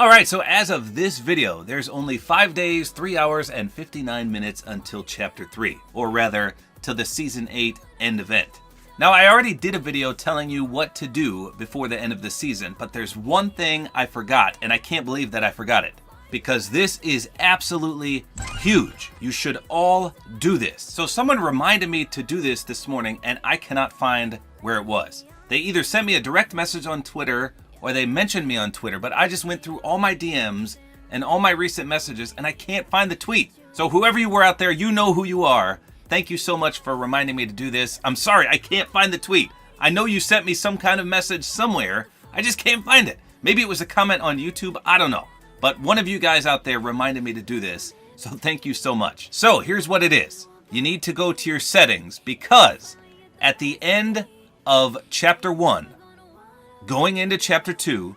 Alright, so as of this video, there's only 5 days, 3 hours, and 59 minutes until Chapter 3. Or rather, till the Season 8 end event. Now, I already did a video telling you what to do before the end of the season, but there's one thing I forgot, and I can't believe that I forgot it. Because this is absolutely huge. You should all do this. So someone reminded me to do this morning, and I cannot find where it was. They either sent me a direct message on Twitter, or they mentioned me on Twitter, but I just went through all my DMs and all my recent messages, and I can't find the tweet. So whoever you were out there, you know who you are. Thank you so much for reminding me to do this. I'm sorry, I can't find the tweet. I know you sent me some kind of message somewhere. I just can't find it. Maybe it was a comment on YouTube. I don't know. But one of you guys out there reminded me to do this. So thank you so much. So here's what it is. You need to go to your settings because at the end of Chapter 1, going into Chapter 2,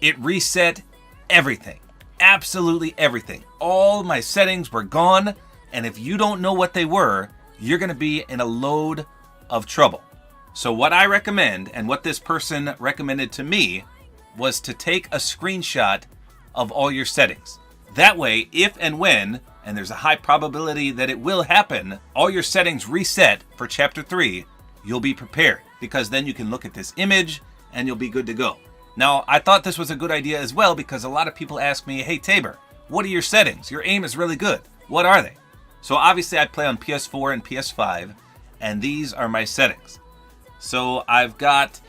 it reset everything. Absolutely everything. All my settings were gone. And if you don't know what they were, you're going to be in a load of trouble. So what I recommend, and what this person recommended to me, was to take a screenshot of all your settings. That way, if and when, and there's a high probability that it will happen, all your settings reset for Chapter 3, you'll be prepared. Because then you can look at this image, and you'll be good to go. Now, I thought this was a good idea as well, because a lot of people ask me, hey Tabor, what are your settings? Your aim is really good. What are they? So obviously I play on PS4 and PS5, and these are my settings. So I've got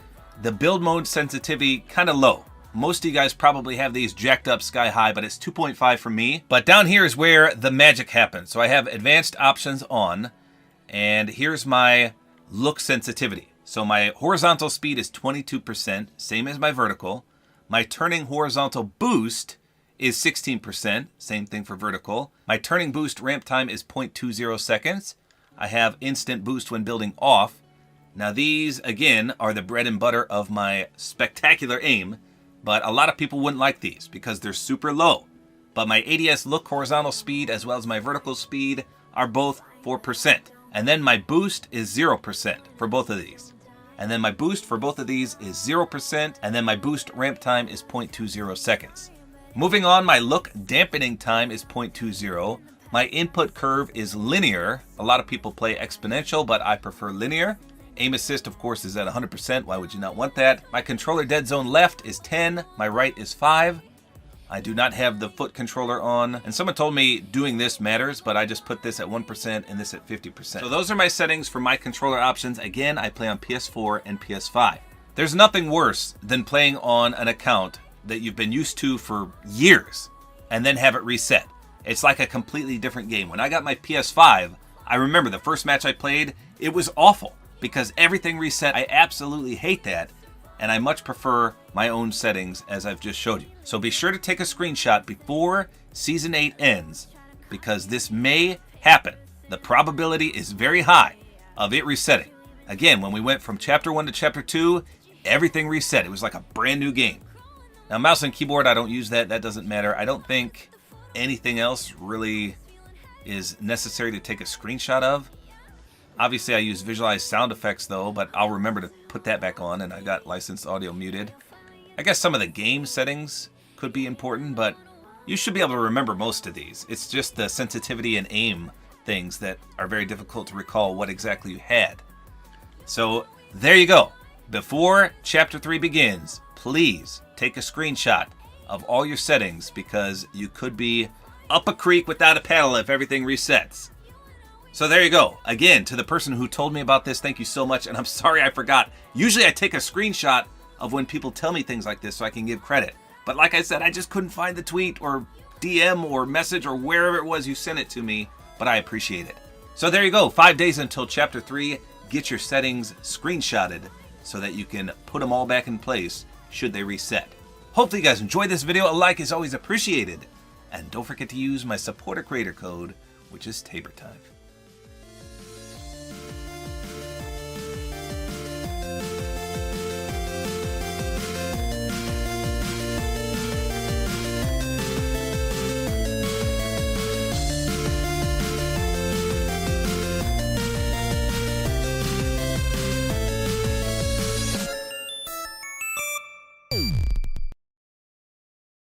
the build mode sensitivity kind of low. Most of you guys probably have these jacked up sky high, but it's 2.5 for me. But down here is where the magic happens. So I have advanced options on, and here's my look sensitivity. So my horizontal speed is 22%, same as my vertical. My turning horizontal boost is 16%, same thing for vertical. My turning boost ramp time is 0.20 seconds. I have instant boost when building off. Now these, again, are the bread and butter of my spectacular aim, but a lot of people wouldn't like these because they're super low. But my ADS look horizontal speed as well as my vertical speed are both 4%. And then my boost is 0% for both of these. And then my boost for both of these is 0%, and then my boost ramp time is 0.20 seconds. Moving on, my look dampening time is 0.20. My input curve is linear. A lot of people play exponential, but I prefer linear. Aim assist, of course, is at 100%. Why would you not want that? My controller dead zone left is 10. My right is 5. I do not have the foot controller on. And someone told me doing this matters, but I just put this at 1% and this at 50%. So those are my settings for my controller options. Again, I play on PS4 and PS5. There's nothing worse than playing on an account that you've been used to for years and then have it reset. It's like a completely different game. When I got my PS5, I remember the first match I played, it was awful because everything reset. I absolutely hate that, and I much prefer my own settings as I've just showed you. So be sure to take a screenshot before Season 8 ends because this may happen. The probability is very high of it resetting. Again, when we went from Chapter 1 to Chapter 2, everything reset. It was like a brand new game. Now, mouse and keyboard, I don't use that. That doesn't matter. I don't think anything else really is necessary to take a screenshot of. Obviously, I use visualized sound effects, though, but I'll remember to put that back on, and I got licensed audio muted. I guess some of the game settings could be important, but you should be able to remember most of these. It's just the sensitivity and aim things that are very difficult to recall what exactly you had. So, there you go. Before Chapter 3 begins, please take a screenshot of all your settings because you could be up a creek without a paddle if everything resets. So there you go. Again, to the person who told me about this, thank you so much, and I'm sorry I forgot. Usually I take a screenshot of when people tell me things like this so I can give credit. But like I said, I just couldn't find the tweet or DM or message or wherever it was you sent it to me, but I appreciate it. So there you go. 5 days until Chapter 3. Get your settings screenshotted so that you can put them all back in place should they reset. Hopefully you guys enjoyed this video. A like is always appreciated. And don't forget to use my Support-A-Creator Code, which is tabortime.